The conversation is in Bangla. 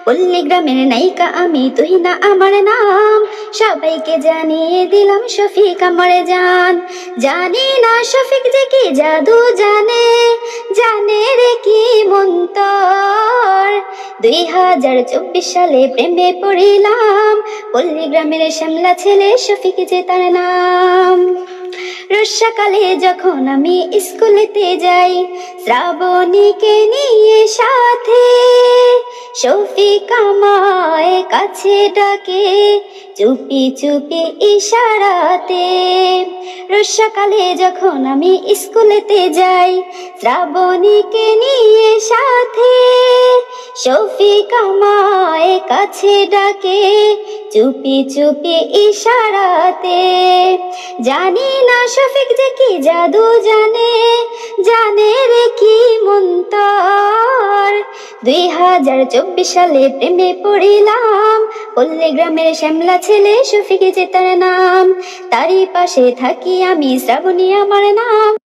পল্লী গ্রামের নায়িকা আমি, তুই না আমার নাম। সবাইকে জানিয়ে দিলাম শফিক আমার জান। জানি না শফিক যে কি জাদু জানে, জানে রে কি মন্তর। 2024 সালে প্রেমে পড়িলাম, পল্লী গ্রামের শ্যামলা ছেলে শফিক যে তার নাম। বর্ষাকালে যখন আমি স্কুলেতে যাই, শ্রাবণীকে নিয়ে সাথে, শফিক আমায় কাছে ডাকে চুপি চুপি ইশারাতে। বর্ষাকালে যখন আমি স্কুলেতে যাই, শ্রাবণীকে নিয়ে সাথে, শফিক আমায় কাছে ডাকে চুপি চুপি ইশারাতে। জানি না শফিক যে কি জাদু জানে, জানে রে কি মন্তর। 2024 সালে প্রেমে পড়িলাম, পল্লী গ্রামের শ্যামলা ছেলে শফিক যে তার নাম। তারই পাশে থাকি আমি, শ্রাবণী আমার নাম।